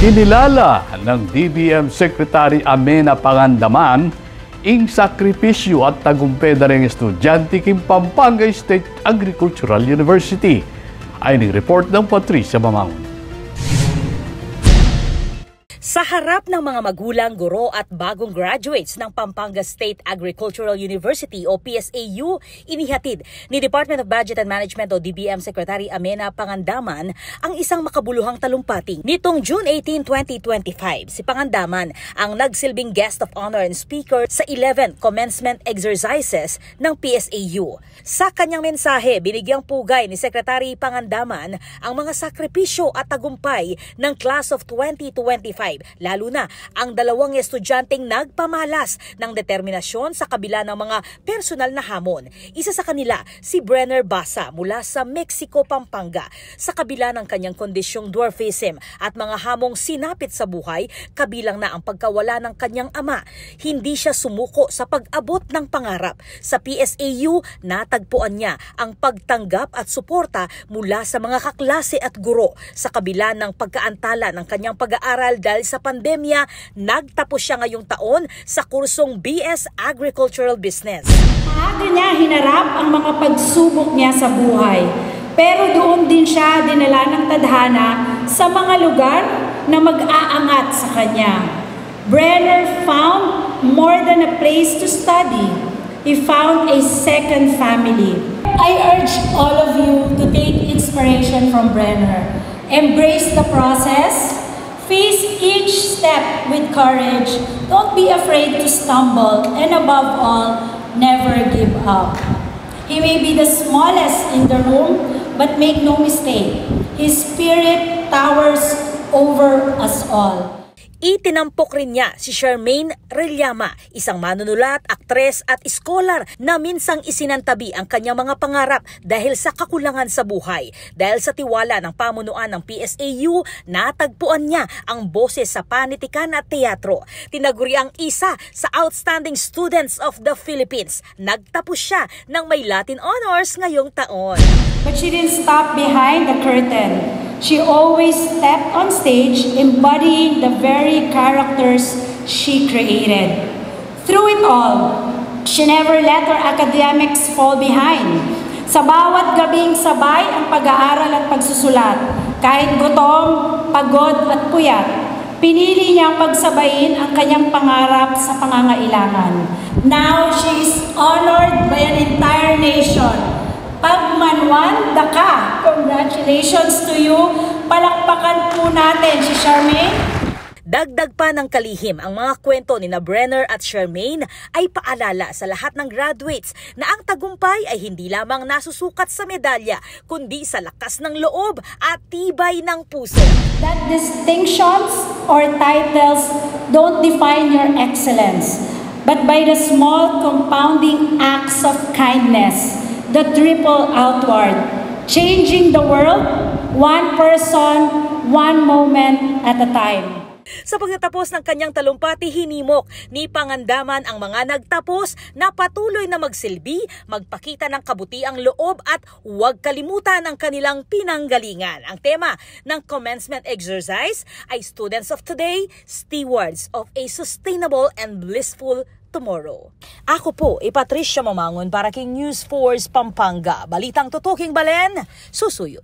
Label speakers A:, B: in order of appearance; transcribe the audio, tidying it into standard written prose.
A: Kinilala ng DBM Secretary Amena Pangandaman ing sakripisyo at tagumpay na rin estudyante king Pampanga State Agricultural University. Ay report ng Patricia Mamangon.
B: Sa harap ng mga magulang, guro at bagong graduates ng Pampanga State Agricultural University o PSAU, inihatid ni Department of Budget and Management o DBM Secretary Amena Pangandaman ang isang makabuluhang talumpati. Nitong June 18, 2025, si Pangandaman ang nagsilbing guest of honor and speaker sa 11th commencement exercises ng PSAU. Sa kanyang mensahe, binigyang pugay ni Secretary Pangandaman ang mga sakripisyo at tagumpay ng Class of 2025, lalo na ang dalawang estudyanteng nagpamalas ng determinasyon sa kabila ng mga personal na hamon. Isa sa kanila, si Brenner Basa mula sa Mexico, Pampanga. Sa kabila ng kanyang kondisyong dwarfism at mga hamong sinapit sa buhay, kabilang na ang pagkawala ng kanyang ama, hindi siya sumuko sa pag-abot ng pangarap. Sa PSAU, natagpuan niya ang pagtanggap at suporta mula sa mga kaklase at guro. Sa kabila ng pagkaantala ng kanyang pag-aaral dahil sa pandemya, nagtapos siya ngayong taon sa kursong BS Agricultural Business.
C: Maaga niya hinarap ang mga pagsubok niya sa buhay. Pero doon din siya dinala ng tadhana sa mga lugar na mag-aangat sa kanya. Brenner found more than a place to study. He found a second family. I urge all of you to take inspiration from Brenner. Embrace the process. Face each step with courage. Don't be afraid to stumble. And above all, never give up. He may be the smallest in the room, but make no mistake, his spirit towers over us all.
B: Itinampok rin niya si Charmaine Rellama, isang manunulat, aktres at scholar na minsang isinantabi ang kanyang mga pangarap dahil sa kakulangan sa buhay. Dahil sa tiwala ng pamunuan ng PSAU, natagpuan niya ang boses sa panitikan at teatro. Tinaguri ang isa sa outstanding students of the Philippines. Nagtapos siya ng may Latin honors ngayong taon.
C: But she didn't stop behind the curtain. She always stepped on stage embodying the very characters she created. Through it all, she never let her academics fall behind. Sa bawat gabing sabay ang pag-aaral at pagsusulat, kahit gutom, pagod at puyat, pinili niyang pagsabayin ang kanyang pangarap sa pangangailangan. Now she is honored by an entire nation. Pagmanwan Daka, congratulations to you. Palakpakan po natin si Charmaine.
B: Dagdag pa ng kalihim, ang mga kwento ni na Brenner at Charmaine ay paalala sa lahat ng graduates na ang tagumpay ay hindi lamang nasusukat sa medalya, kundi sa lakas ng loob at tibay ng puso.
C: That distinctions or titles don't define your excellence, but by the small compounding acts of kindness that ripple outward, changing the world, one person, one moment at a time.
B: Sa pagtatapos ng kanyang talumpati, hinimok ni Pangandaman ang mga nagtapos na patuloy na magsilbi, magpakita ng kabutiang loob at huwag kalimutan ang kanilang pinanggalingan. Ang tema ng commencement exercise ay Students of Today, Stewards of a Sustainable and Blissful Tomorrow. Ako po, Patricia Mamangon para King News Force Pampanga. Balitang tutuking balen, susuyo.